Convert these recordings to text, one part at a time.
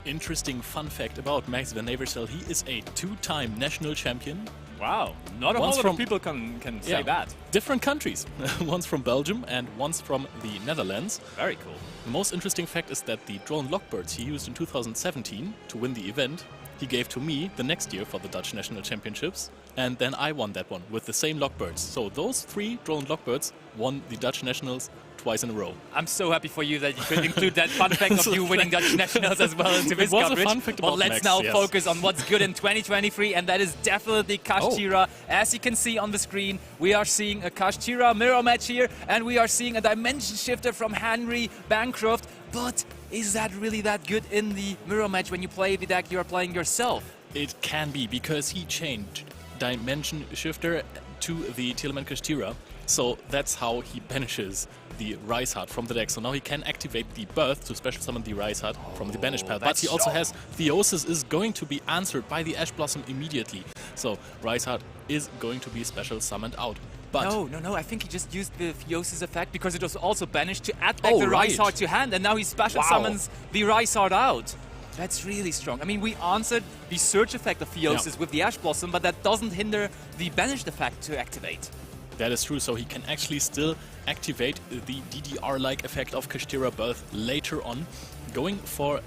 Interesting fun fact about Max van Eversel, he is a 2-time national champion. Wow, not a whole lot of people can say that. Different countries. One's from Belgium and one's from the Netherlands. Very cool. The most interesting fact is that the drone Lockbirds he used in 2017 to win the event, he gave to me the next year for the Dutch National Championships, and then I won that one with the same Lockbirds. So those 3 drone Lockbirds won the Dutch Nationals twice in a row. I'm so happy for you that you could include that fun fact of you winning Dutch Nationals as well into this coverage. It was a fun fact about Max, let's now focus on what's good in 2023, and that is definitely Kashtira. As you can see on the screen, we are seeing a Kashtira mirror match here, and we are seeing a dimension shifter from Henry Bancroft. But is that really that good in the mirror match when you play the deck you are playing yourself? It can be, because he changed dimension shifter to the Tielemans Kashtira. So that's how he banishes the Rysart from the deck. So now he can activate the Birth to special summon the Rysart from the banish pile. But he also has Theosis is going to be answered by the Ash Blossom immediately. So Rysart is going to be special summoned out. But no, I think he just used the Theosis effect because it was also banished to add back the Rysart to hand, and now he special summons the Rysart out. That's really strong. I mean, we answered the search effect of Theosis with the Ash Blossom, but that doesn't hinder the banished effect to activate. That is true, so he can actually still activate the DDR-like effect of Kashtira Birth later on, going for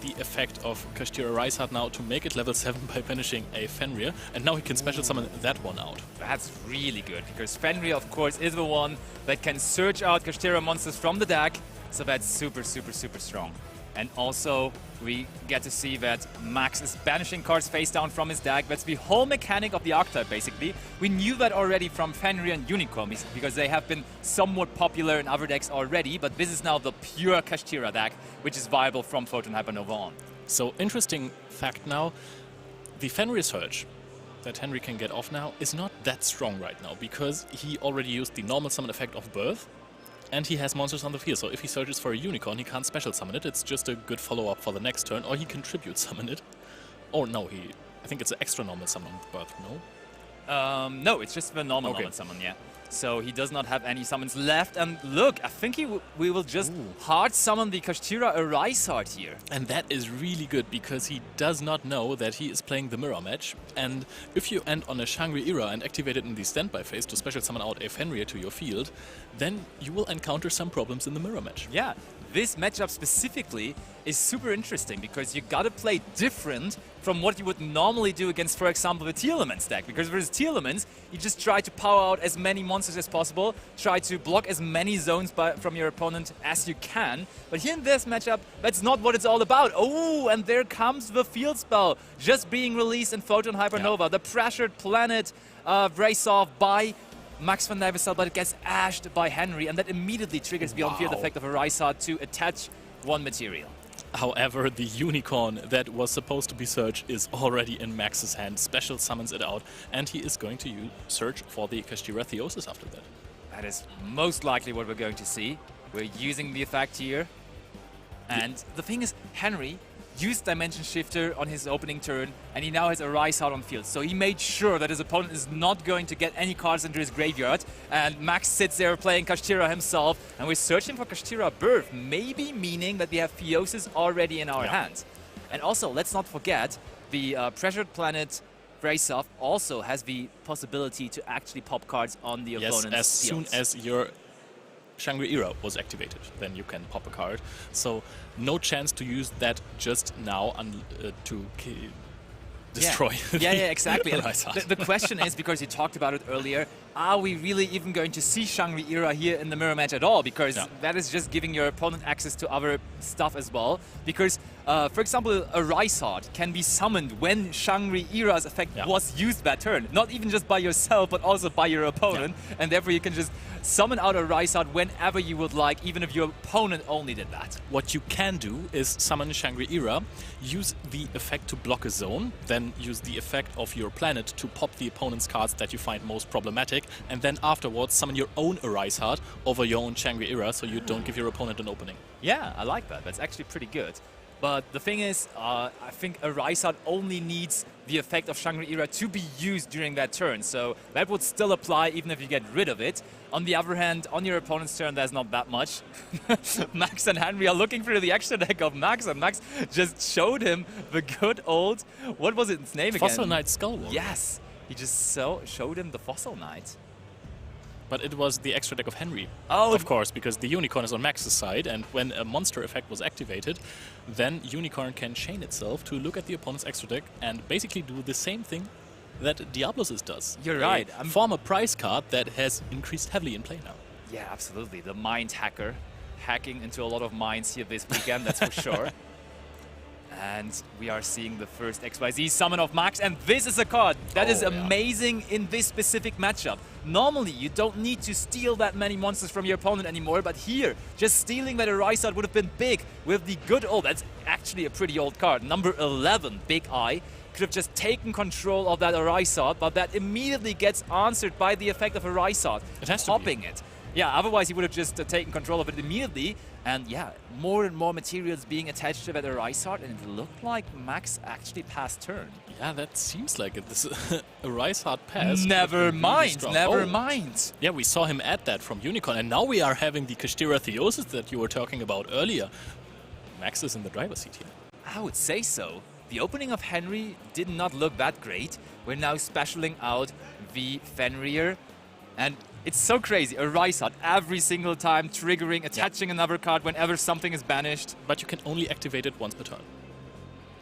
the effect of Kashtira Rysart now to make it level 7 by banishing a Fenrir, and now he can special summon that one out. That's really good, because Fenrir, of course, is the one that can search out Kashtira monsters from the deck, so that's super, super, super strong. And also, we get to see that Max is banishing cards face down from his deck. That's the whole mechanic of the archetype, basically. We knew that already from Fenrir and Unicorn, because they have been somewhat popular in other decks already, but this is now the pure Kashtira deck, which is viable from Photon Hypernova on. So, interesting fact now, the Fenrir Surge that Henry can get off now is not that strong right now, because he already used the normal summon effect of Birth, and he has monsters on the field, so if he searches for a Unicorn, he can't special summon it. It's just a good follow-up for the next turn, or he can tribute summon it. Or no, I think it's an extra normal summon Birth, no? No, it's just the normal summon, yeah. So he does not have any summons left, and look, I think we will just hard summon the Kashtira Rysart here. And that is really good, because he does not know that he is playing the mirror match, and if you end on a Shangri-Ira and activate it in the standby phase to special summon out a Fenrir to your field, then you will encounter some problems in the mirror match. Yeah, this matchup specifically is super interesting, because you gotta play different from what you would normally do against, for example, the Tielemans deck. Because versus Tielemans, you just try to power out as many monsters as possible, try to block as many zones from your opponent as you can. But here in this matchup, that's not what it's all about. Oh, and there comes the field spell, just being released in Photon Hypernova. Yeah. The pressured planet race off by Max van Eversel, but it gets ashed by Henry, and that immediately triggers the on-field effect of a Rysart to attach one material. However, the Unicorn that was supposed to be searched is already in Max's hand, special summons it out, and he is going to search for the Kashtira Theosis after that. That is most likely what we're going to see. We're using the effect here. And the thing is, Henry used Dimension Shifter on his opening turn, and he now has a Rysart on field. So he made sure that his opponent is not going to get any cards into his graveyard, and Max sits there playing Kashtira himself, and we're searching for Kashtira Birth, maybe meaning that we have Theosis already in our hands. And also, let's not forget, the Pressured Planet Braceoff also has the possibility to actually pop cards on the opponent's field. Yes, as fields. soon as your Shangri-Ira was activated, then you can pop a card. So no chance to use that just now to destroy. Yeah, exactly. The question is, because you talked about it earlier, are we really even going to see Shangri-Ira here in the mirror match at all? Because that is just giving your opponent access to other stuff as well. Because, for example, a Rysart can be summoned when Shangri-Ira's effect was used that turn. Not even just by yourself, but also by your opponent. And therefore you can just summon out a Rysart whenever you would like, even if your opponent only did that. What you can do is summon Shangri-Ira, use the effect to block a zone, then use the effect of your planet to pop the opponent's cards that you find most problematic, and then afterwards summon your own Rysart over your own Shangri-Ira, so you don't give your opponent an opening. Yeah, I like that. That's actually pretty good. But the thing is, I think a Rysart only needs the effect of Shangri-Ira to be used during that turn. So that would still apply even if you get rid of it. On the other hand, on your opponent's turn, there's not that much. Max and Henry are looking through the extra deck of Max, and Max just showed him the good old, what was its name again? Fossil Knight Skullwalker. Yes, he just showed him the Fossil Knight. But it was the extra deck of Henry. Oh, of course, because the Unicorn is on Max's side, and when a monster effect was activated, then Unicorn can chain itself to look at the opponent's extra deck and basically do the same thing that Diablosis does. You're right. Form a prize card that has increased heavily in play now. Yeah, absolutely. The mind hacker, hacking into a lot of minds here this weekend, that's for sure. And we are seeing the first XYZ summon of Max, and this is a card that is amazing in this specific matchup. Normally, you don't need to steal that many monsters from your opponent anymore, but here, just stealing that Rysart would have been big with the good old, that's actually a pretty old card, number 11, Big Eye. Could have just taken control of that Rysart, but that immediately gets answered by the effect of a Rysart, popping it. Yeah, otherwise he would have just taken control of it immediately. And yeah, more and more materials being attached to that Rysart, and it looked like Max actually passed turn. Yeah, that seems like it. This a Rysart pass. Never mind, never mind. Yeah, we saw him add that from Unicorn, and now we are having the Kashtira Theosis that you were talking about earlier. Max is in the driver's seat here. I would say so. The opening of Henry did not look that great. We're now specialing out the Fenrir, and it's so crazy. A Rysart every single time triggering, attaching another card whenever something is banished. But you can only activate it once per turn.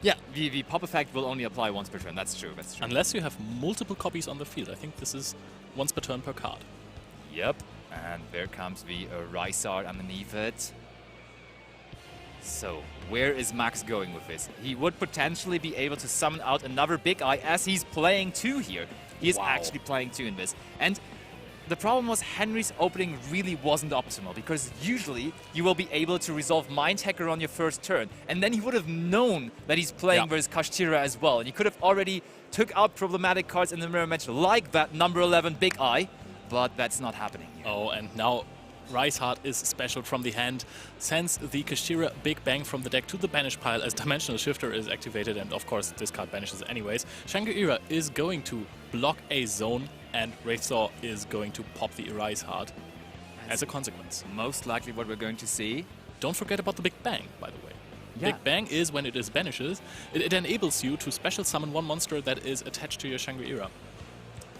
Yeah, the pop effect will only apply once per turn. That's true, that's true. Unless you have multiple copies on the field. I think this is once per turn per card. Yep, and there comes the Rysart underneath it. So, where is Max going with this? He would potentially be able to summon out another Big Eye as he's playing 2 here. He is actually playing 2 in this. And the problem was Henry's opening really wasn't optimal, because usually you will be able to resolve Mind Hacker on your first turn, and then he would have known that he's playing versus Kashtira as well, and he could have already took out problematic cards in the mirror match like that number 11 Big Eye, but that's not happening here. Oh, and now Rysart is special from the hand, sends the Kashtira Big Bang from the deck to the banish pile as Dimensional Shifter is activated, and of course this card banishes anyways. Shangri-Ira is going to block a zone, and Wraithsaw is going to pop the Rysart as a consequence. Most likely what we're going to see. Don't forget about the Big Bang, by the way. Yeah. Big Bang is when it is banishes, it enables you to special summon one monster that is attached to your Shangri-Ira.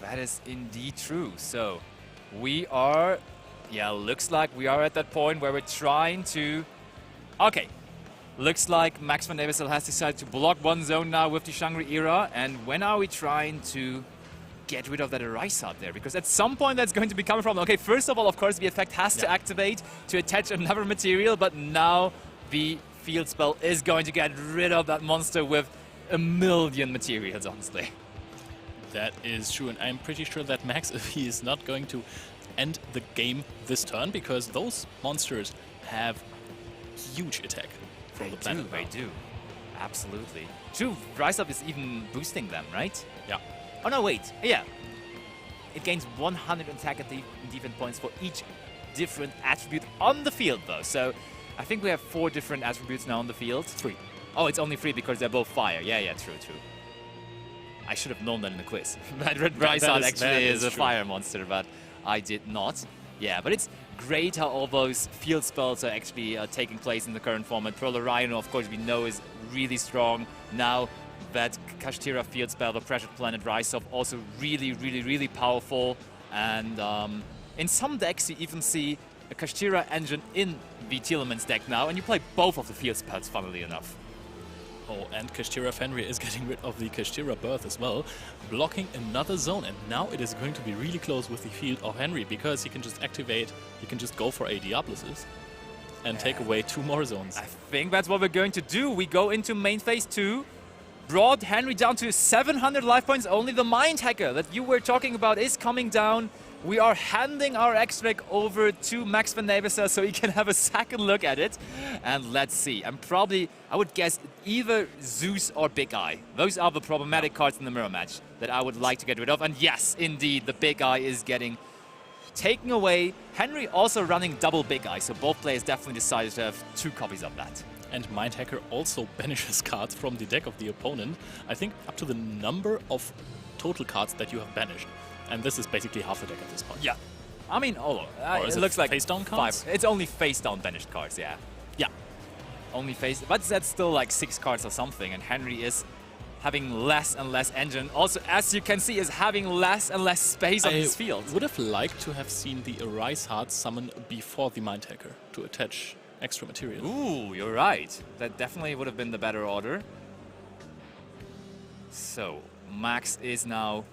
That is indeed true. So we are... Yeah, looks like we are at that point where we're trying to... Okay. Looks like Max van Eversel has decided to block one zone now with the Shangri-Ira. And when are we trying to get rid of that Rysart there? Because at some point that's going to become a problem. Okay, first of all, of course, the effect has to activate to attach another material. But now the field spell is going to get rid of that monster with a million materials, honestly. That is true, and I'm pretty sure that Max, if he is not going to end the game this turn, because those monsters have huge attack from the planet. They do. Absolutely. True, Rise Up is even boosting them, right? Yeah. Oh no, wait. Yeah. It gains 100 attack and defense points for each different attribute on the field, though. So I think we have 4 different attributes now on the field. 3. Oh, it's only 3 because they're both fire. Yeah, true. I should have known that in the quiz. That Rysart actually is a fire monster, but I did not. Yeah, but it's great how all those field spells are actually taking place in the current format. Pearl Rhino, of course, we know is really strong. Now that Kashtira field spell, the Pressured Planet Rise-Up, also really powerful. And in some decks, you even see a Kashtira engine in the Telemans deck now, and you play both of the field spells, funnily enough. Oh, and Kashtira Fenrir is getting rid of the Kashtira Birth as well, blocking another zone, and now it is going to be really close with the field of Henry, because he can just activate, he can just go for a Diablosis and take away 2 more zones. I think that's what we're going to do. We go into main phase 2, brought Henry down to 700 life points. Only the Mind Hacker that you were talking about is coming down. We are handing our extract over to Max van Eversel so he can have a second look at it. And let's see. I would guess either Zeus or Big Eye. Those are the problematic cards in the mirror match that I would like to get rid of. And yes, indeed, the Big Eye is getting taken away. Henry also running double Big Eye, so both players definitely decided to have 2 copies of that. and Mind Hacker also banishes cards from the deck of the opponent. I think up to the number of total cards that you have banished. And this is basically half the deck at this point. Yeah. I mean, it looks like face down cards? 5. It's only face down banished cards, yeah. Yeah. Only face, but that's still like 6 cards or something, and Henry is having less and less engine. Also, as you can see, is having less and less space on his field. I would have liked to have seen the Arise Heart summon before the Mind Hacker to attach extra material. Ooh, you're right. That definitely would have been the better order. So, Max is now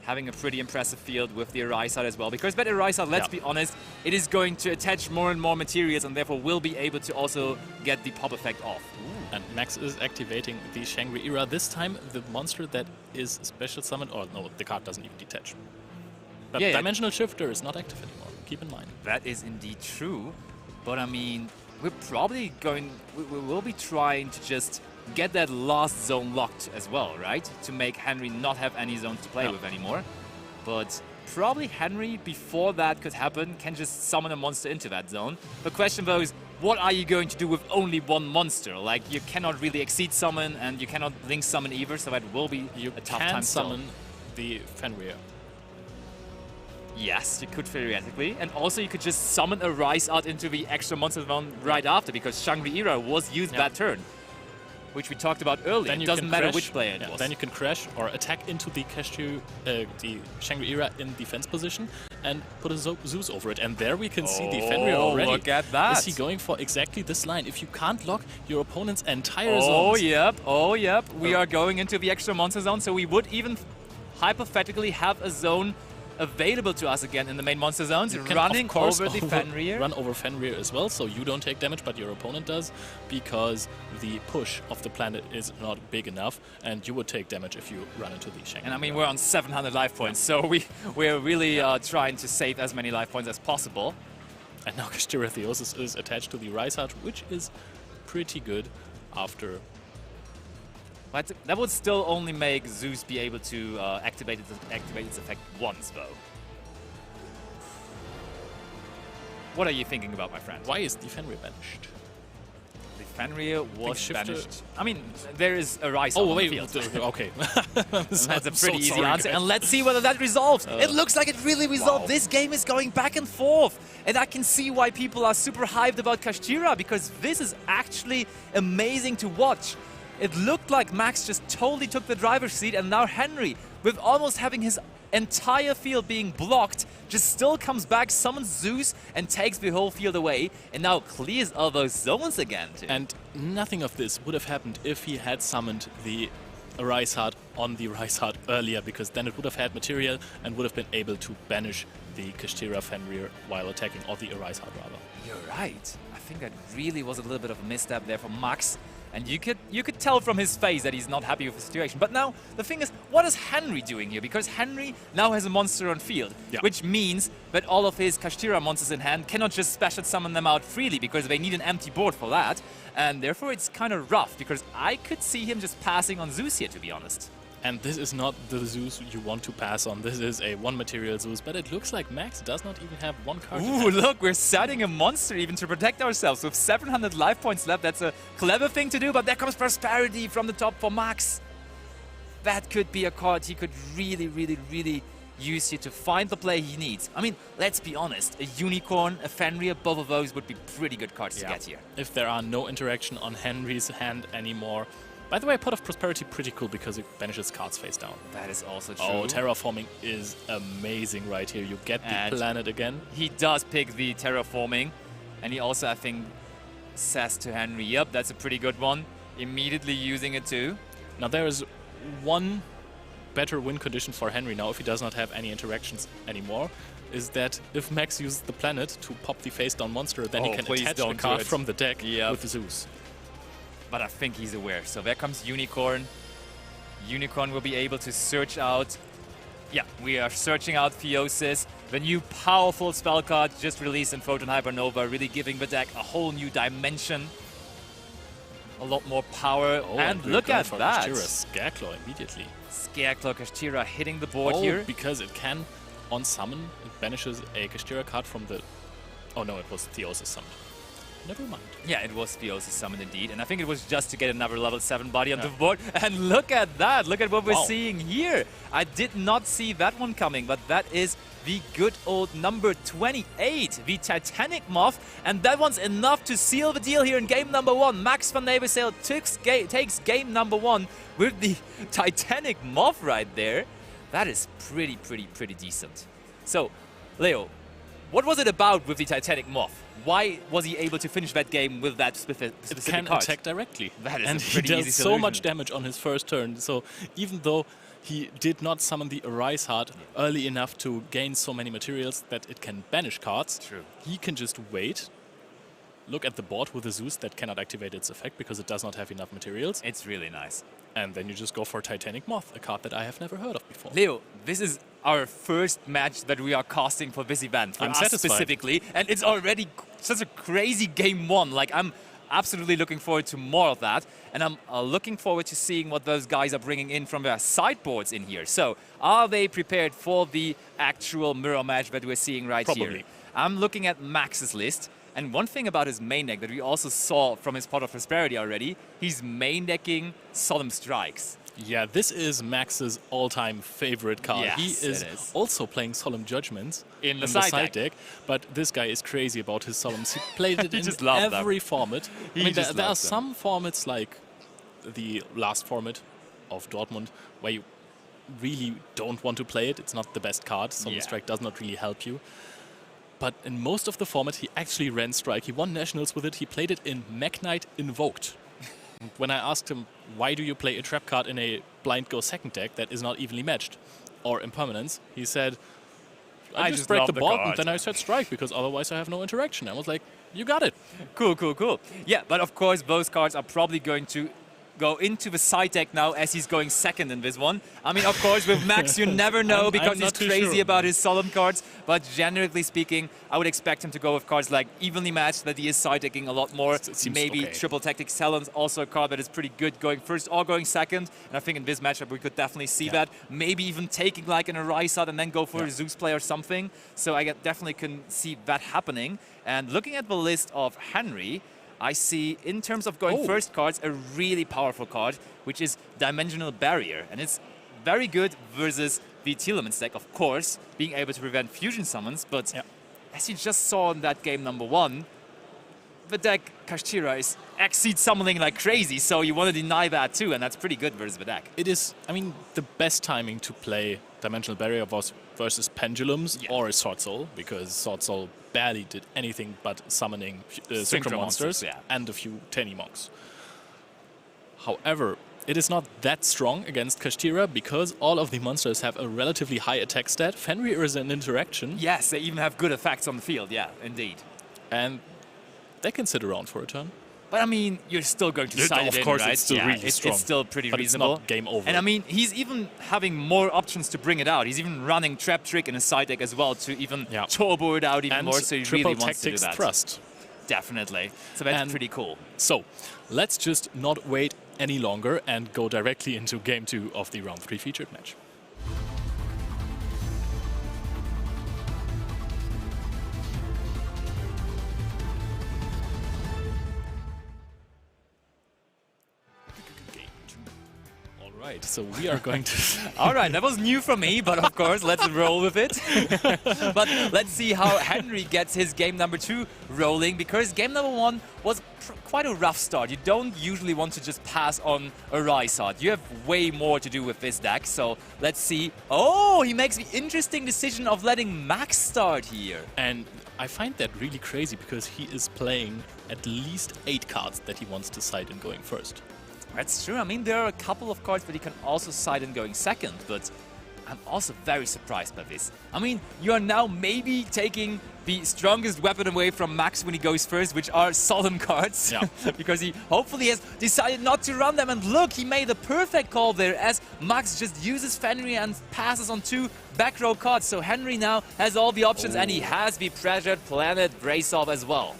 having a pretty impressive field with the Arise Heart as well. Because that Arise Heart, let's be honest, it is going to attach more and more materials and therefore will be able to also get the pop effect off. Ooh. And Max is activating the Shangri-Era. This time, the monster that is special summoned, or no, the card doesn't even detach. But Dimensional Shifter is not active anymore, keep in mind. That is indeed true. But I mean, we're probably going, we will be trying to just get that last zone locked as well, right? To make Henry not have any zones to play with anymore. But probably Henry, before that could happen, can just summon a monster into that zone. The question though is, what are you going to do with only one monster? Like, you cannot really exceed summon and you cannot link summon either, so that will be a tough time to summon the Fenrir. Yes, you could theoretically. And also you could just summon a Rise Art into the extra monster zone right after, because Shangri-Era was used that turn, which we talked about earlier. It doesn't matter which player it was. Then you can crash or attack into the the Shangri-Era in defense position and put a Zeus over it. And there we can see the Fenrir already. Look at that. Is he going for exactly this line? If you can't lock your opponent's entire zones. zones. Oh, yep. We are going into the extra monster zone, so we would even hypothetically have a zone available to us again in the main monster zones, running over the Fenrir. Run over Fenrir as well, so you don't take damage, but your opponent does, because the push of the planet is not big enough, and you would take damage if you run into the Shangri-Era. And I mean, we're on 700 life points, so we're really trying to save as many life points as possible. And now Kashtira Theosis is attached to the Rise Heart, which is pretty good after. But that would still only make Zeus be able to activate its effect once, though. What are you thinking about, my friend? Why is the Fenrir banished? The Fenrir was banished. I mean, there is a Rise on the field. Okay. That's a pretty easy answer, and let's see whether that resolves. It looks like it really resolved. Wow. This game is going back and forth, and I can see why people are super hyped about Kashtira, because this is actually amazing to watch. It looked like Max just totally took the driver's seat, and now Henry, with almost having his entire field being blocked, just still comes back, summons Zeus, and takes the whole field away, and now clears all those zones again, too. And nothing of this would have happened if he had summoned the Rise Heart on the Rise Heart earlier, because then it would have had material and would have been able to banish the Kashtira Fenrir while attacking, or the Rise Heart rather. You're right. I think that really was a little bit of a misstep there from Max. And you could tell from his face that he's not happy with the situation. But now, the thing is, what is Henry doing here? Because Henry now has a monster on field, which means that all of his Kashtira monsters in hand cannot just special summon them out freely, because they need an empty board for that. And therefore, it's kind of rough, because I could see him just passing on Zeus here, to be honest. And this is not the Zeus you want to pass on. This is a one-material Zeus, but it looks like Max does not even have one card. Ooh, look, we're setting a monster even to protect ourselves. With 700 life points left, that's a clever thing to do, but there comes Prosperity from the top for Max. That could be a card he could really, really, really use here to find the play he needs. I mean, let's be honest, a Unicorn, a Fenrir, both of those would be pretty good cards to get here. If there are no interaction on Henry's hand anymore. By the way, Pot of Prosperity pretty cool because it banishes cards face down. That is also true. Oh, Terraforming is amazing right here. You get the planet again. He does pick the Terraforming. And he also, I think, says to Henry, yep, that's a pretty good one. Immediately using it too. Now there is one better win condition for Henry now, if he does not have any interactions anymore, is that if Max uses the planet to pop the face down monster, then he can attach a card from the deck with Zeus. But I think he's aware. So there comes Unicorn. Unicorn will be able to search out. Yeah, we are searching out Theosis. The new powerful spell card just released in Photon Hypernova, really giving the deck a whole new dimension. A lot more power. Oh, and look at that. Kashtira, Scareclaw immediately. Scareclaw Kashtira hitting the board here. Because it can, on summon, it banishes a Kashtira card from the... Oh no, it was Theosis summoned. never mind. Yeah, it was Fiosa's summon indeed, and I think it was just to get another level 7 body on the board. And look at that! Look at what we're seeing here! I did not see that one coming, but that is the good old number 28, the Titanic Moth, and that one's enough to seal the deal here in game number 1. Max van Neverseel takes game number 1 with the Titanic Moth right there. That is pretty decent. So, Leo, what was it about with the Titanic Moth? Why was he able to finish that game with that specific It can card? attack directly. That is and a pretty he easy does so solution. much damage on his first turn. So even though he did not summon the Arise Heart early enough to gain so many materials that it can banish cards, True. he can just wait, look at the board with a Zeus that cannot activate its effect because it does not have enough materials, It's really nice. and then you just go for Titanic Moth, a card that I have never heard of before. Leo, this is our first match that we are casting for this event. For I'm us satisfied. specifically, and it's already such a crazy game 1. Like, I'm absolutely looking forward to more of that, and I'm looking forward to seeing what those guys are bringing in from their sideboards in here. So, are they prepared for the actual mirror match that we're seeing right Probably. here? I'm looking at Max's list, and one thing about his main deck that we also saw from his Pot of Prosperity already, he's main decking Solemn Strikes. Yeah, this is Max's all-time favorite card. Yes, He is it is. also playing Solemn Judgments In the the side side deck. deck, but this guy is crazy about his Solemns. He played it He in just loves them. every format. He I mean, just there are loves them. some formats like the last format of Dortmund where you really don't want to play it. It's not the best card. Solemn Yeah. Strike does not really help you. But in most of the format, he actually ran Strike. He won Nationals with it. He played it in Mech Knight Invoked. When I asked him, why do you play a trap card in a blind go second deck that is not evenly matched or impermanence, he said, I just break love the the board and card." then I said Strike because otherwise I have no interaction. I was like, you got it. Cool. Yeah, but of course, those cards are probably going to go into the side deck now as he's going second in this one. I mean, of course, with Max, you never know I'm because he's not too crazy sure. about his Solemn cards. But generally speaking, I would expect him to go with cards like Evenly Matched, that he is side decking a lot more. It seems Maybe okay. Triple Tactics Talon's also a card that is pretty good going first or going second. And I think in this matchup, we could definitely see that. Maybe even taking like an Arisat and then go for a Zeus play or something. So I definitely can see that happening. And looking at the list of Henry, I see, in terms of going first cards, a really powerful card, which is Dimensional Barrier. And it's very good versus the Telemans deck, of course, being able to prevent fusion summons. But as you just saw in that game number 1, the deck Kashtira is exceed summoning like crazy, so you want to deny that too, and that's pretty good versus the deck. It is, I mean, the best timing to play Dimensional Barrier was versus Pendulums or a Sword Soul, because Sword Soul barely did anything but summoning Synchro Monsters and a few Tiny Monks. However, it is not that strong against Kashtira because all of the monsters have a relatively high attack stat. Fenrir is an interaction. Yes, they even have good effects on the field, yeah, indeed. And they can sit around for a turn. But I mean, you're still going to side Of it in, course, right? it's still really strong. It's still pretty But reasonable. it's not game over. And I mean, he's even having more options to bring it out. He's even running Trap Trick in his side deck as well to even turbo it out even and more. So he Triple really wants to do Tactics that. Thrust. Definitely. So that's And pretty cool. So, let's just not wait any longer and go directly into Game 2 of the Round 3 featured match. Alright, so we are going to... All right, that was new for me, but of course, let's roll with it. But let's see how Henry gets his game number 2 rolling, because game number 1 was quite a rough start. You don't usually want to just pass on a Rysart. You have way more to do with this deck, so let's see. Oh, he makes the interesting decision of letting Max start here. And I find that really crazy because he is playing at least 8 cards that he wants to side in going first. That's true. I mean, there are a couple of cards that he can also side in going second, but I'm also very surprised by this. I mean, you are now maybe taking the strongest weapon away from Max when he goes first, which are Solemn cards. Yeah. Because he hopefully has decided not to run them. And look, he made the perfect call there as Max just uses Fenrir and passes on 2 back row cards. So Henry now has all the options and he has the Pressured Planet Braceoff as well.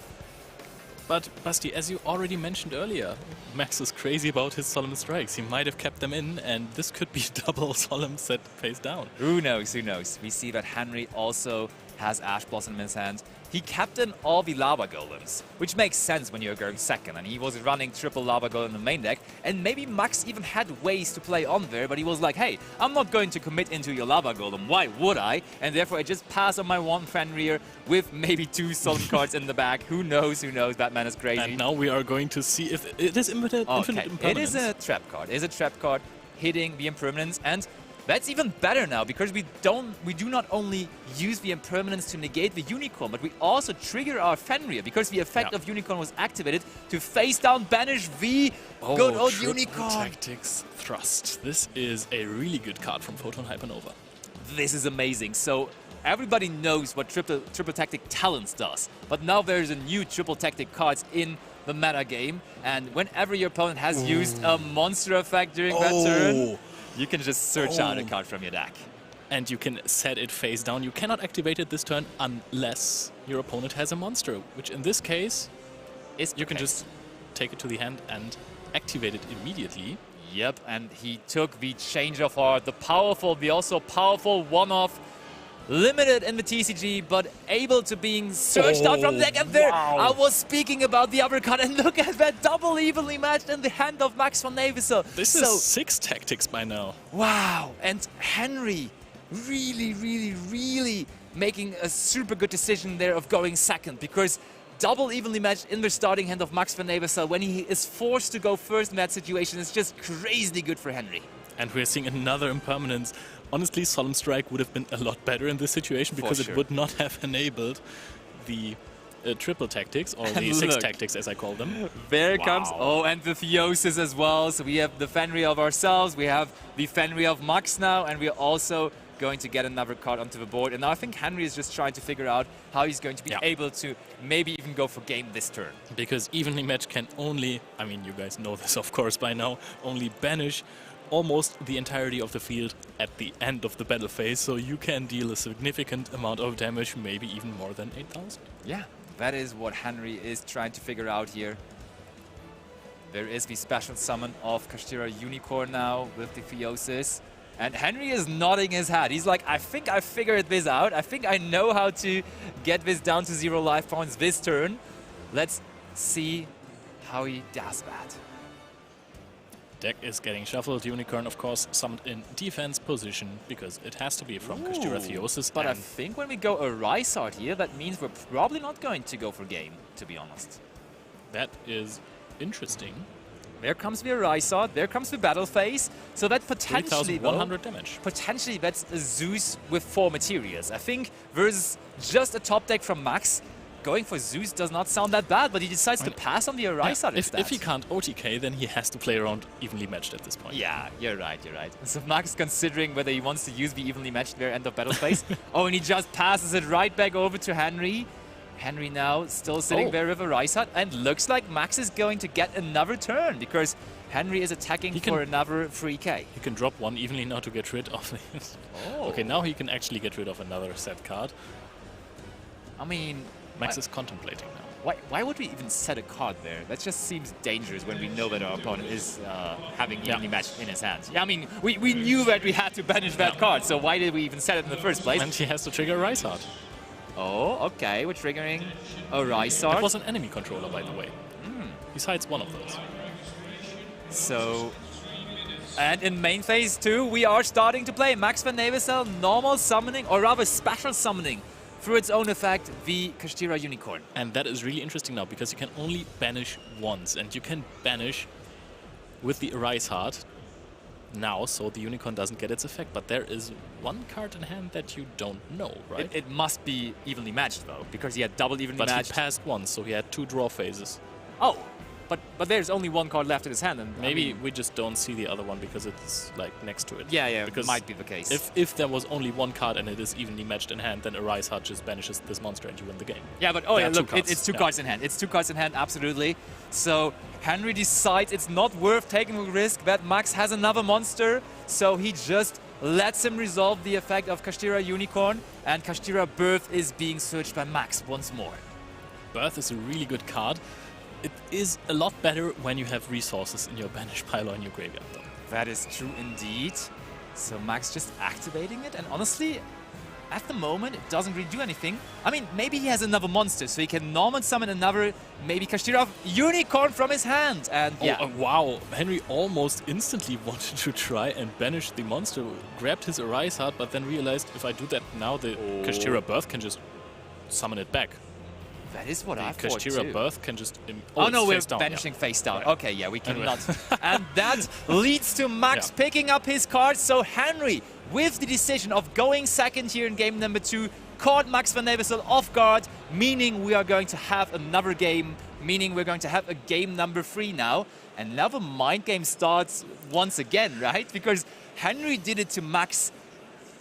But, Basti, as you already mentioned earlier, Max is crazy about his Solemn Strikes. He might have kept them in, and this could be double Solemn set face down. Who knows, who knows. We see that Henry also has Ash Blossom in his hand. He kept in all the Lava Golems, which makes sense when you're going second. And he was running triple Lava Golem in the main deck. And maybe Max even had ways to play on there, but he was like, hey, I'm not going to commit into your Lava Golem. Why would I? And therefore, I just pass on my one Fenrir with maybe 2 Solemn cards in the back. Who knows? Who knows? Batman is crazy. And now we are going to see if it is infinite impermanence. It is a trap card. It is a trap card hitting the impermanence. And that's even better now, because we do not only use the impermanence to negate the Unicorn, but we also trigger our Fenrir, because the effect of Unicorn was activated to face down banish the good old Unicorn. Tactics Thrust. This is a really good card from Photon Hypernova. This is amazing. So everybody knows what triple tactic talents does, but now there's a new triple tactic cards in the meta game, and whenever your opponent has used a monster effect during that turn, you can just search out a card from your deck. And you can set it face down. You cannot activate it this turn unless your opponent has a monster, which in this case is you can just take it to the hand and activate it immediately. Yep, and he took the Change of Heart, the also powerful one-off, limited in the TCG, but able to being searched out from the deck. And there, I was speaking about the other card, and look at that, double evenly matched in the hand of Max van Neversel. This is 6 tactics by now. Wow, and Henry really making a super good decision there of going second, because double evenly matched in the starting hand of Max van Neversel when he is forced to go first in that situation is just crazily good for Henry. And we're seeing another impermanence. Honestly, Solemn Strike would have been a lot better in this situation, because it would not have enabled the triple tactics, or the 6 tactics as I call them. There it comes. Oh, and the Theosis as well. So we have the Fenrir of ourselves, we have the Fenrir of Max now, and we're also going to get another card onto the board. And now I think Henry is just trying to figure out how he's going to be able to maybe even go for game this turn. Because evenly match can only, I mean, you guys know this of course by now, only banish almost the entirety of the field at the end of the battle phase, so you can deal a significant amount of damage, maybe even more than 8,000. Yeah, that is what Henry is trying to figure out here. There is the special summon of Kashtira Unicorn now with the Theosis. And Henry is nodding his head. He's like, I think I figured this out. I think I know how to get this down to 0 life points this turn. Let's see how he does that. Deck is getting shuffled. Unicorn, of course, summoned in defense position, because it has to be from Kashtira Theosis. But I think when we go a Rysart here, that means we're probably not going to go for game, to be honest. That is interesting. There comes the Rysart, there comes the battle phase. So that potentially, 3,100 damage. Potentially that's a Zeus with 4 materials. I think versus just a top deck from Max, going for Zeus does not sound that bad, but he decides to pass on the Rysart instead. If he can't OTK, then he has to play around evenly matched at this point. Yeah, you're right. So Max is considering whether he wants to use the evenly matched there end of battle phase. Oh, and he just passes it right back over to Henry. Henry now still sitting there with a Rysart, and looks like Max is going to get another turn, because Henry is attacking for another 3k. He can drop 1 evenly now to get rid of this. Okay, now he can actually get rid of another set card. I mean, Max is contemplating now. Why would we even set a card there? That just seems dangerous when we know that our opponent is having evenly matched in his hands. Yeah, I mean, we knew that we had to banish that card, so why did we even set it in the first place? And he has to trigger Rysart. Oh, okay, we're triggering a Rysart. It was an enemy controller, by the way. Besides one of those. So, and in main phase 2, we are starting to play Max van Neversel normal summoning, or rather special summoning, through its own effect, the Kashtira Unicorn. And that is really interesting now, because you can only banish once, and you can banish with the Rysart now, so the Unicorn doesn't get its effect. But there is one card in hand that you don't know, right? It must be evenly matched, though, because he had double evenly matched. But he passed once, so he had 2 draw phases. Oh, but there's only one card left in his hand, and maybe we just don't see the other one because it's like next to it. Yeah, because might be the case. If there was only one card and it is evenly matched in hand, then a Rysart just banishes this monster and you win the game. Yeah, but look, it's 2 cards in hand. It's 2 cards in hand, absolutely. So Henry decides it's not worth taking the risk that Max has another monster, so he just lets him resolve the effect of Kashtira Unicorn, and Kashtira Birth is being searched by Max once more. Birth is a really good card. It is a lot better when you have resources in your banish pile or in your graveyard, though. That is true indeed. So Max just activating it, and honestly, at the moment, it doesn't really do anything. I mean, maybe he has another monster, so he can normal summon another, maybe Kashtira unicorn from his hand. And yeah. Wow, Henry almost instantly wanted to try and banish the monster, grabbed his Arise Heart, but then realized if I do that now, the Kashtira Birth can just summon it back. That is what I thought Kashtira too. Birth can just... Oh no, we're down, banishing face down. Right. Okay, yeah, we cannot. And that leads to Max picking up his cards. So Henry, with the decision of going second here in game number 2, caught Max van Eversel off guard, meaning we are going to have another game, meaning we're going to have a game number 3 now. And now the mind game starts once again, right? Because Henry did it to Max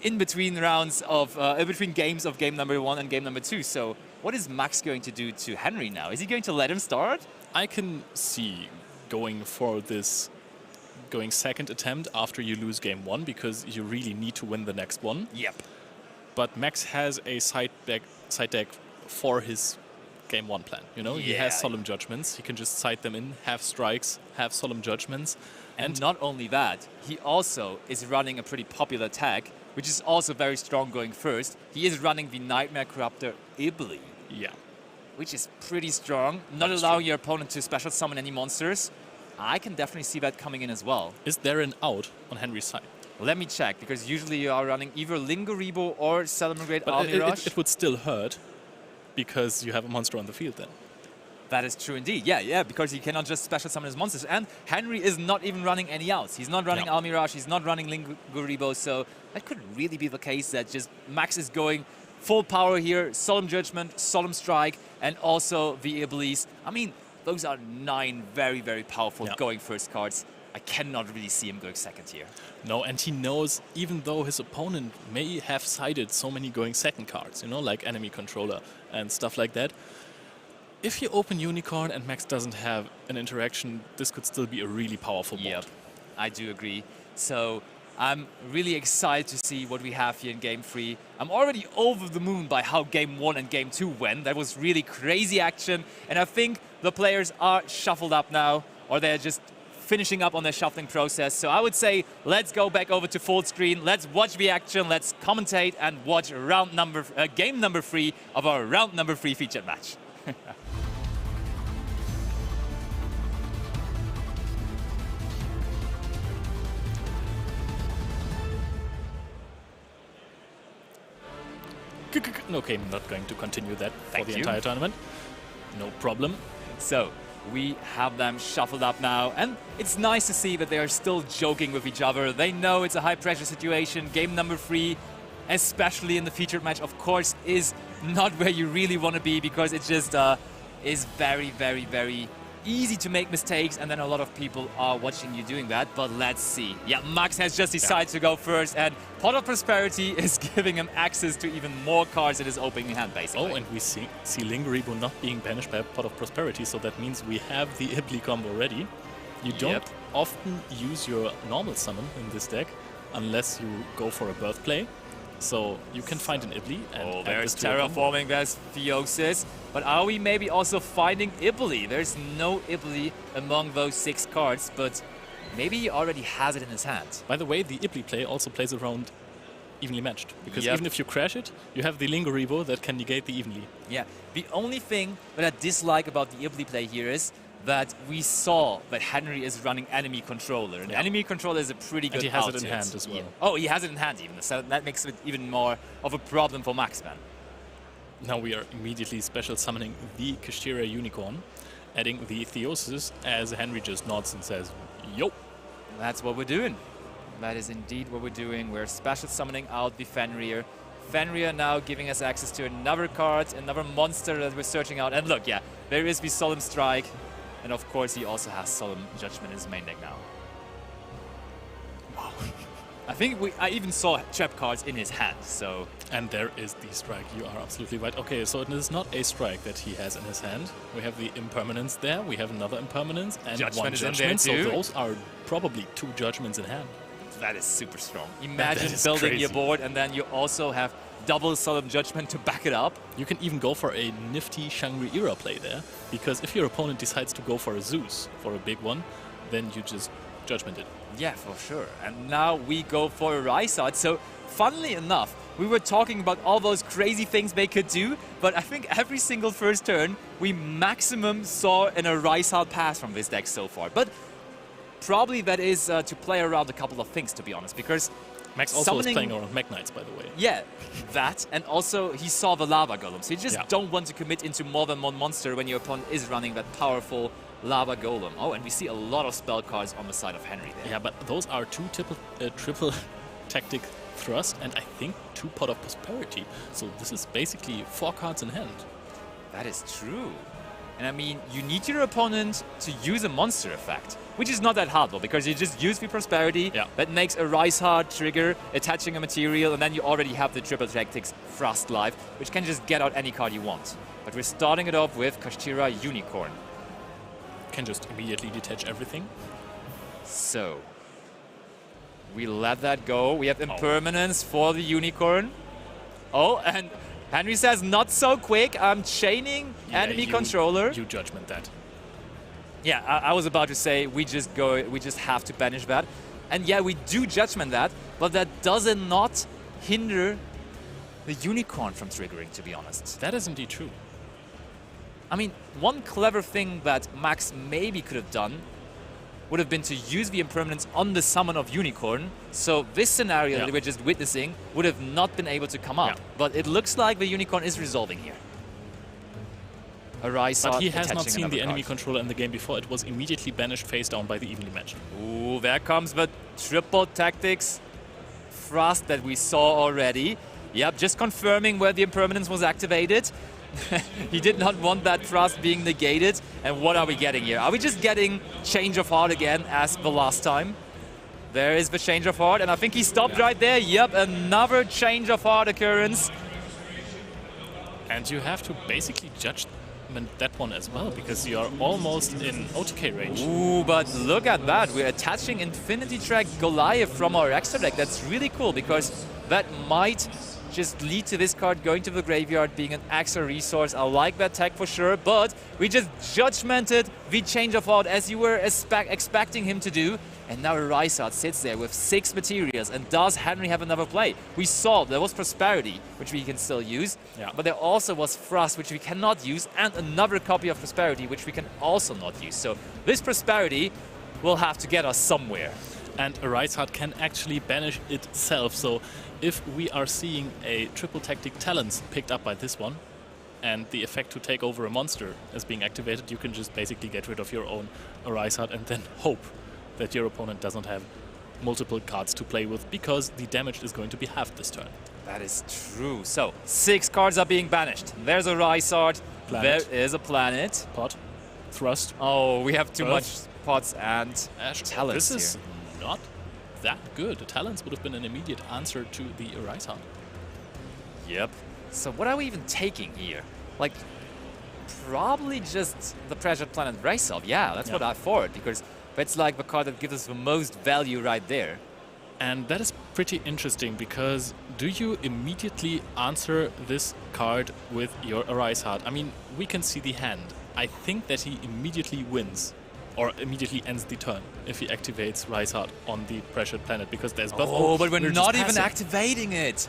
in between rounds of, between games of game number 1 and game number 2. So what is Max going to do to Henry now? Is he going to let him start? I can see going for this, going second attempt after you lose game 1 because you really need to win the next one. Yep. But Max has a side deck for his game 1 plan. You know, he has Solemn Judgments. He can just side them in, have strikes, have Solemn Judgments. And not only that, he also is running a pretty popular tag, which is also very strong going first. He is running the Nightmare Corruptor Ibli. Yeah. Which is pretty strong, not allowing your opponent to special summon any monsters. I can definitely see that coming in as well. Is there an out on Henry's side? Let me check, because usually you are running either Lingoribo or Celebrate But Army Rush. it would still hurt because you have a monster on the field then. That is true indeed. Yeah, because he cannot just special summon his monsters. And Henry is not even running any outs. He's not running Army Rush, he's not running Lingoribo, so that could really be the case that just Max is going full power here, Solemn Judgment, Solemn Strike, and also the Iblis. I mean, those are 9 very, very powerful going first cards. I cannot really see him going second here. No, and he knows, even though his opponent may have sided so many going second cards, you know, like Enemy Controller and stuff like that, if you open Unicorn and Max doesn't have an interaction, this could still be a really powerful board. Yep, I do agree. So I'm really excited to see what we have here in Game 3. I'm already over the moon by how Game 1 and Game 2 went. That was really crazy action. And I think the players are shuffled up now, or they're just finishing up on their shuffling process. So I would say, let's go back over to full screen. Let's watch the action. Let's commentate and watch game number 3 of our round number 3 featured match. Okay, I'm not going to continue that for the entire tournament. No problem. So we have them shuffled up now, and it's nice to see that they are still joking with each other. They know it's a high-pressure situation. Game number 3, especially in the featured match, of course, is not where you really want to be because it just is very, very, very easy to make mistakes, and then a lot of people are watching you doing that. But let's see. Yeah, Max has just decided to go first, and Pot of Prosperity is giving him access to even more cards in his opening hand, basically. Oh, and we see Lingoribo not being banished by Pot of Prosperity, so that means we have the Ibli combo ready. You don't often use your normal summon in this deck unless you go for a birth play. So you can find an Ibli. And there's Terraforming, there's Theosis. But are we maybe also finding Ibli? There's no Ibli among those 6 cards, but maybe he already has it in his hand. By the way, the Ibli play also plays around evenly matched. Because even if you crash it, you have the Lingoribo that can negate the evenly. Yeah, the only thing that I dislike about the Ibli play here is that we saw that Henry is running Enemy Controller. And Enemy Controller is a pretty good And he has it in hand as well. Oh, he has it in hand even. So that makes it even more of a problem for Max, man. Now we are immediately special summoning the Kashtira Unicorn, adding the Theosis as Henry just nods and says, yo. That's what we're doing. That is indeed what we're doing. We're special summoning out the Fenrir. Fenrir now giving us access to another card, another monster that we're searching out. And look, yeah, there is the Solemn Strike. And of course, he also has Solemn Judgment in his main deck now. Wow. I think I even saw trap cards in his hand, so... And there is the strike, you are absolutely right. Okay, so it is not a strike that he has in his hand. We have the Impermanence there, we have another Impermanence, and one Judgment, so those are probably 2 Judgments in hand. That is super strong. Imagine building your board, and then you also have double Solemn Judgment to back it up. You can even go for a nifty Shangri-Ira play there, because if your opponent decides to go for a Zeus, for a big one, then you just Judgment it. Yeah, for sure. And now we go for a Rysart. So, funnily enough, we were talking about all those crazy things they could do, but I think every single first turn, we maximum saw an Arise Hard pass from this deck so far. But probably that is to play around a couple of things, to be honest, because Max also was playing around Mech Knights, by the way. Yeah, that, and also he saw the Lava Golem, so you just don't want to commit into more than one monster when your opponent is running that powerful Lava Golem. Oh, and we see a lot of spell cards on the side of Henry there. Yeah, but those are two triple tactic thrust, and I think 2 Pot of Prosperity. So this is basically 4 cards in hand. That is true. And I mean, you need your opponent to use a monster effect, which is not that hard though, because you just use the Prosperity, that makes a Rise Hard trigger, attaching a material, and then you already have the triple tactics Thrust live, which can just get out any card you want. But we're starting it off with Kashtira Unicorn. Can just immediately detach everything. So, we let that go. We have Impermanence for the Unicorn. Oh, and Henry says, not so quick. I'm chaining enemy controller. You judgment that. Yeah, I was about to say we just have to banish that. And yeah, we do judgment that, but that does not hinder the Unicorn from triggering, to be honest. That is indeed true. I mean, one clever thing that Max maybe could have done would have been to use the Impermanence on the summon of Unicorn, so this scenario that we're just witnessing would have not been able to come up. But it looks like the Unicorn is resolving here. Arise but he has not seen the enemy controller in the game before. It was immediately banished face down by the evenly matched. Ooh, there comes the triple tactics thrust that we saw already. Yep, just confirming where the Impermanence was activated. He did not want that thrust being negated. And what are we getting here? Are we just getting Change of Heart again as the last time? There is the Change of Heart, and I think he stopped right there. Yep, another Change of Heart occurrence. And you have to basically judge that one as well, because you are almost in OTK range. Ooh, but look at that. We're attaching Infinity Track Goliath from our extra deck. That's really cool, because that might just lead to this card going to the graveyard, being an extra resource. I like that tech for sure, but we just judgmented the Change of Heart as you were expecting him to do. And now Rysart sits there with 6 materials. And does Henry have another play? We saw there was Prosperity, which we can still use, but there also was Thrust, which we cannot use, and another copy of Prosperity, which we can also not use. So this Prosperity will have to get us somewhere. And a Rysart can actually banish itself. So if we are seeing a triple tactic talents picked up by this one, and the effect to take over a monster is being activated, you can just basically get rid of your own Rysart and then hope that your opponent doesn't have multiple cards to play with, because the damage is going to be halved this turn. That is true. So 6 cards are being banished. There's a Rysart. There is a planet. Pot. Thrust. Oh, we have too much pots and talents. This is not that good. The talents would have been an immediate answer to the Rysart. Yep. So what are we even taking here? Like, probably just the Pressured Planet Race-Off. Yeah, that's what I thought, because that's like the card that gives us the most value right there. And that is pretty interesting, because do you immediately answer this card with your Rysart? I mean, we can see the hand. I think that he immediately wins, or immediately ends the turn if he activates Rysart on the Pressured Planet, because there's buff. Oh, but we're not even activating it.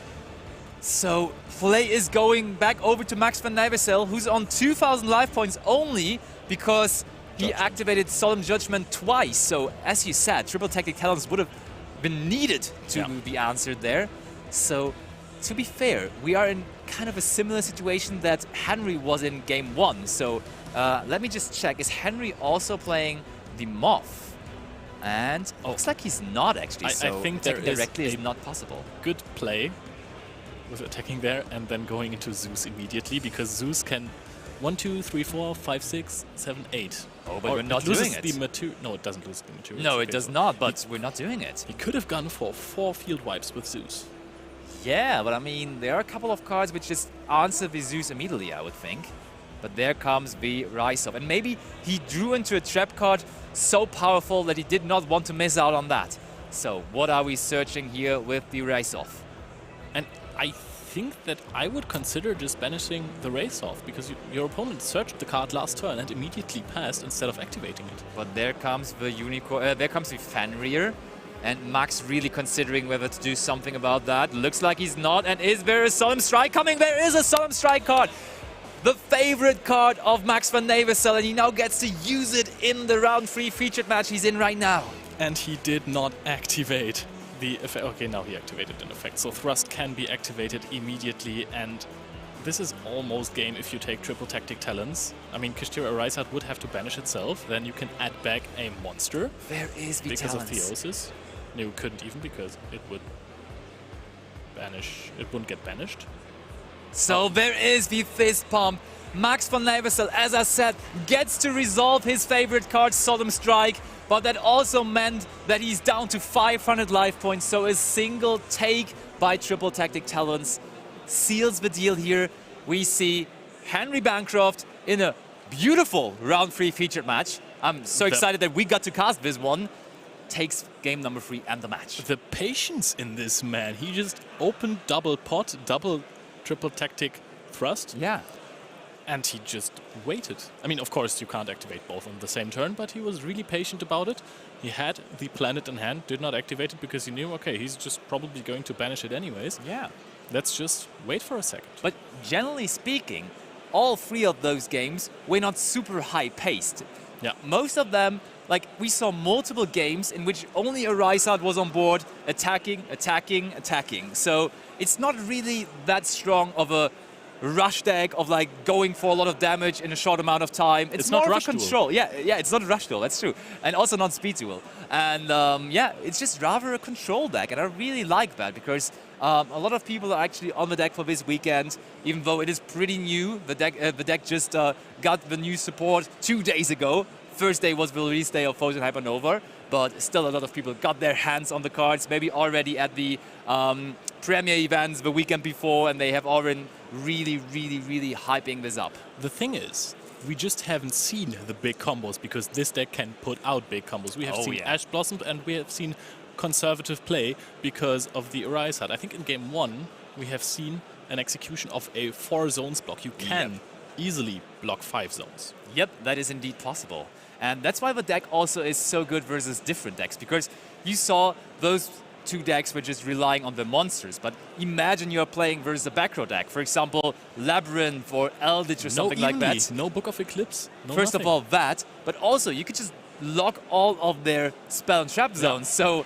So play is going back over to Max van Nijvercel, who's on 2,000 life points only because he activated Solemn Judgment twice. So as you said, triple tactic talents would have been needed to be answered there. So to be fair, we are in kind of a similar situation that Henry was in game 1. So let me just check. Is Henry also playing the Moth? And looks like he's not actually. I think there directly is not possible. Good play with attacking there and then going into Zeus immediately, because Zeus can 1, 2, 3, 4, 5, 6, 7, 8. Oh, but we're not doing it. No, it doesn't lose the material. No, it does not, but we're not doing it. He could have gone for 4 field wipes with Zeus. Yeah, but I mean, there are a couple of cards which just answer the Zeus immediately, I would think. But there comes the Rise-Off. And maybe he drew into a trap card so powerful that he did not want to miss out on that. So what are we searching here with the Rise-Off? And I think that I would consider just banishing the Race-Off, because your opponent searched the card last turn and immediately passed instead of activating it. But there comes the Unicorn, there comes the Fenrir. And Max really considering whether to do something about that. Looks like he's not. And is there a Solemn Strike coming? There is a Solemn Strike card. The favorite card of Max van Nijvercel, and he now gets to use it in the round 3 featured match he's in right now. And he did not activate the effect. Okay, now he activated an effect. So Thrust can be activated immediately, and this is almost game if you take triple tactic talents. I mean, Kashtira Arisat would have to banish itself, then you can add back a monster. There is the because talents. of Theosis. No, you couldn't even because it would banish. It wouldn't get banished. So there is the fist pump. Max van Nijvercel, as I said, gets to resolve his favorite card, Solemn Strike, but that also meant that he's down to 500 life points, so a single take by triple tactic talents seals the deal here. We see Henry Bancroft in a beautiful round 3 featured match. I'm so excited that we got to cast this one. Takes game number 3 and the match. The patience in this man. He just opened double pot, double triple tactic thrust. Yeah. And he just waited. I mean, of course, you can't activate both on the same turn, but he was really patient about it. He had the planet in hand, did not activate it because he knew, okay, he's just probably going to banish it anyways. Yeah. Let's just wait for a second. But generally speaking, all 3 of those games were not super high-paced. Yeah. Most of them, like, we saw multiple games in which only Arisat was on board, attacking, attacking, attacking. So it's not really that strong of a rush deck of like going for a lot of damage in a short amount of time. It's more not of rush a control. duel. Yeah, it's not a rush duel, that's true. And also not speed duel. And yeah, it's just rather a control deck. And I really like that because a lot of people are actually on the deck for this weekend, even though it is pretty new. The deck just got the new support 2 days ago. First day was the release day of Frozen Hypernova, but still a lot of people got their hands on the cards, maybe already at the premiere events the weekend before, and they have already really hyping this up. The thing is, we just haven't seen the big combos because this deck can put out big combos. We have seen Ash Blossom and we have seen conservative play because of the Arisat. I think in game 1 we have seen an execution of a 4 zones block. You can easily block 5 zones. Yep, that is indeed possible. And that's why the deck also is so good versus different decks, because you saw those 2 decks were just relying on the monsters. But imagine you're playing versus a back row deck. For example, Labyrinth or Eldritch or something like that. No Book of Eclipse. No First nothing. of all, that. But also, you could just lock all of their spell and trap zones. So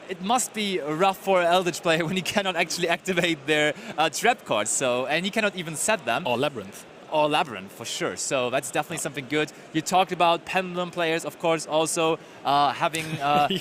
it must be rough for an Eldritch player when he cannot actually activate their trap cards. So, and he cannot even set them. Or Labyrinth. Or Labyrinth, for sure. So that's definitely something good. You talked about Pendulum players, of course, also having...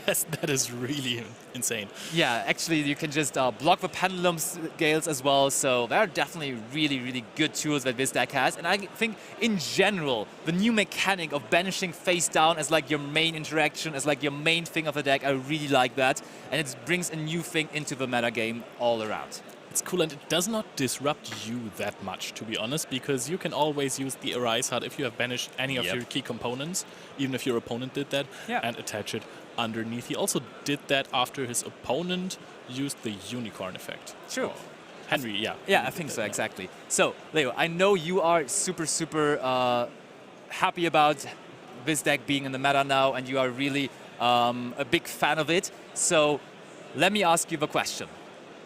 yes, that is really insane. Yeah, actually, you can just block the Pendulum scales as well. So there are definitely really good tools that this deck has. And I think, in general, the new mechanic of banishing face down as like your main interaction, as like your main thing of the deck, I really like that. And it brings a new thing into the meta game all around. It's cool, and it does not disrupt you that much, to be honest, because you can always use the Arisat if you have banished any of your key components, even if your opponent did that, and attach it underneath. He also did that after his opponent used the Unicorn effect. True. Henry, Yeah, I think so, exactly. So, Leo, I know you are super happy about this deck being in the meta now, and you are really a big fan of it. So, let me ask you the question.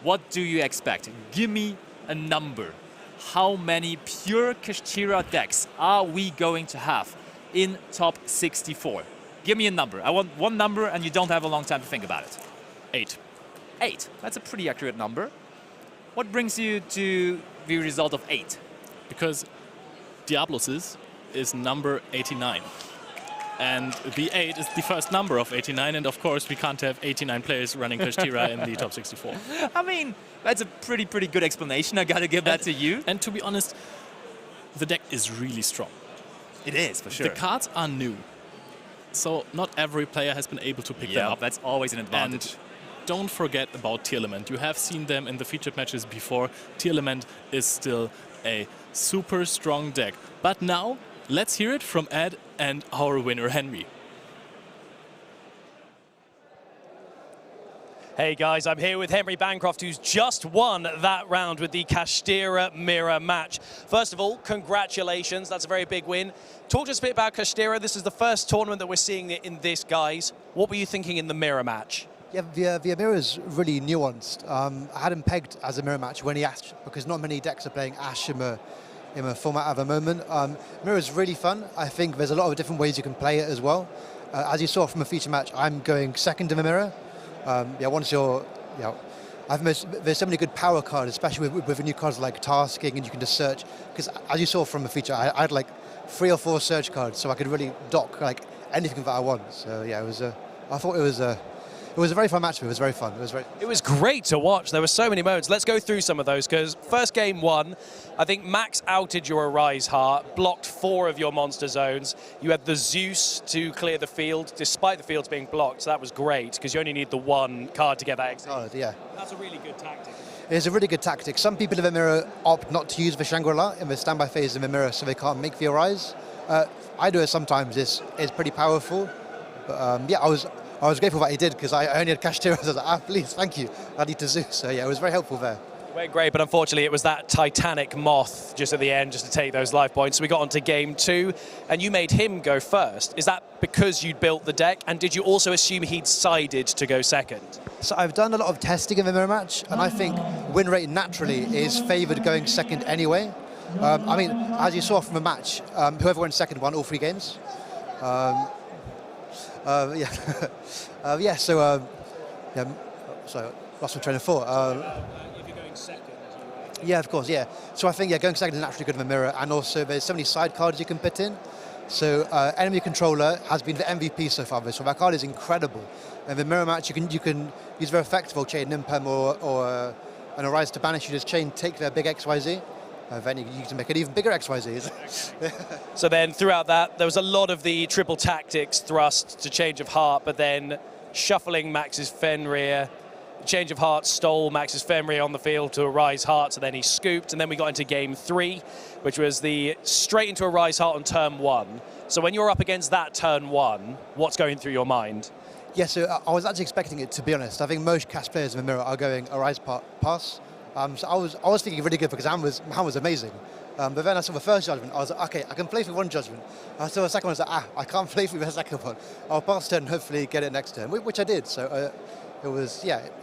What do you expect? Give me a number. How many pure Kashtira decks are we going to have in top 64? Give me a number. I want one number and you don't have a long time to think about it. 8. 8. That's a pretty accurate number. What brings you to the result of 8? Because Diablos' is number 89. And the 8 is the first number of 89, and of course we can't have 89 players running Kashtira in the top 64. I mean, that's a pretty good explanation. I gotta give that to you. And to be honest, the deck is really strong. It is, for sure. The cards are new, so not every player has been able to pick them up. That's always an advantage. And don't forget about Tier Element. You have seen them in the featured matches before. Tier Element is still a super strong deck. But now, let's hear it from Ed and our winner, Henry. Hey guys, I'm here with Henry Bancroft, who's just won that round with the Kashtira mirror match. First of all, congratulations, that's a very big win. Talk to us a bit about Kashtira. This is the first tournament that we're seeing it in this, guys. What were you thinking in the mirror match? Yeah, the mirror is really nuanced. I had him pegged as a mirror match when he asked, because not many decks are playing Ash in a format at the moment. Mirror is really fun. I think there's a lot of different ways you can play it as well. As you saw from a feature match, I'm going second in the mirror. Once you're, there's so many good power cards, especially with the new cards like tasking, and you can just search. Because as you saw from the feature, I had like 3 or 4 search cards, so I could really dock like anything that I want. So yeah, I thought it was a very fun match. It was very fun. It was great to watch. There were so many moments. Let's go through some of those, because first game 1, I think Max outed your Arise Heart, blocked 4 of your monster zones. You had the Zeus to clear the field, despite the fields being blocked. So that was great, because you only need the 1 card to get that exit. Yeah. That's a really good tactic. It's a really good tactic. Some people in the mirror opt not to use the Shangri-La in the standby phase in the mirror, so they can't make the Arise. I do it sometimes. It's pretty powerful. But I was grateful that he did, because I only had Kashtira. I was like, please, thank you. I need to Zeus. So yeah, it was very helpful there. It went great, but unfortunately it was that Titanic Moth just at the end, just to take those life points. So we got on to game 2, and you made him go first. Is that because you'd built the deck, and did you also assume he'd sided to go second? So I've done a lot of testing in the mirror match, and I think win rate naturally is favoured going second anyway. I mean, as you saw from the match, whoever went second won all 3 games. So lost my train of thought. If you're going second, yeah, of course, yeah. So I think, going second is naturally good in the mirror, and also there's so many side cards you can put in. So enemy controller has been the MVP so far, so that card is incredible. And the mirror match, you can use very effective chain Nimpem or an Arise to banish. You just chain, take their big XYZ. Then you can make an even bigger XYZ. So then throughout that, there was a lot of the triple tactics thrust to change of heart, but then shuffling Max's Fenrir, change of heart stole Max's Fenrir on the field to Arise Heart, so then he scooped, and then we got into game 3, which was the straight into Arise Heart on turn 1. So when you're up against that turn 1, what's going through your mind? Yeah, so I was actually expecting it, to be honest. I think most cast players in the mirror are going Arise pass. So I was thinking really good, because Han was amazing. But then I saw the first judgment. I was like, okay, I can play through 1 judgment. I saw the second one. I was like, I can't play through the second one. I'll pass turn and hopefully get it next turn, which I did. So it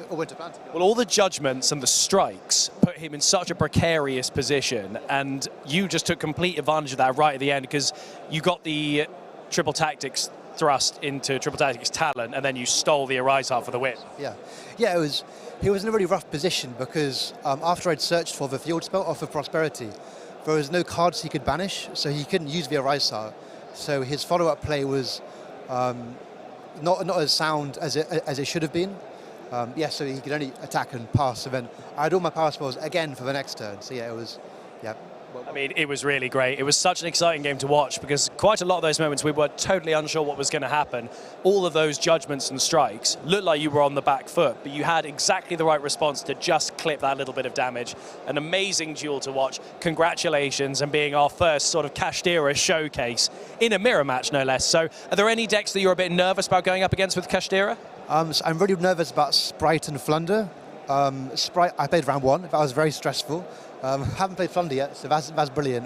all went to plan. Well, all the judgments and the strikes put him in such a precarious position, and you just took complete advantage of that right at the end, because you got the triple tactics thrust into triple tactics talent, and then you stole the Arise Heart for the win. Yeah, he was in a really rough position, because after I'd searched for the field spell off of Prosperity, there was no cards he could banish, so he couldn't use the Arise Heart. So his follow-up play was not as sound as it should have been. So he could only attack and pass. So then I had all my power spells again for the next turn. So yeah, it was, yeah. I mean, it was really great. It was such an exciting game to watch, because quite a lot of those moments we were totally unsure what was going to happen. All of those judgments and strikes looked like you were on the back foot, but you had exactly the right response to just clip that little bit of damage. An amazing duel to watch. Congratulations, and being our first sort of Kashtira showcase in a mirror match, no less. So are there any decks that you're a bit nervous about going up against with Kashtira? So I'm really nervous about Sprite and Flunder. Sprite, I played round 1. That was very stressful. Haven't played Flunder yet, so that's brilliant.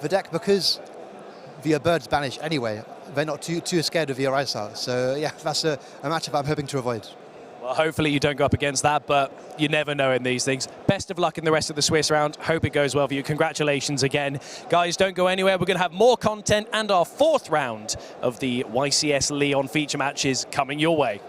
The deck, because the birds banish anyway, they're not too scared of the Arise Heart. So yeah, that's a matchup I'm hoping to avoid. Well, hopefully you don't go up against that, but you never know in these things. Best of luck in the rest of the Swiss round. Hope it goes well for you. Congratulations again. Guys, don't go anywhere. We're going to have more content and our 4th round of the YCS Lyon feature matches coming your way.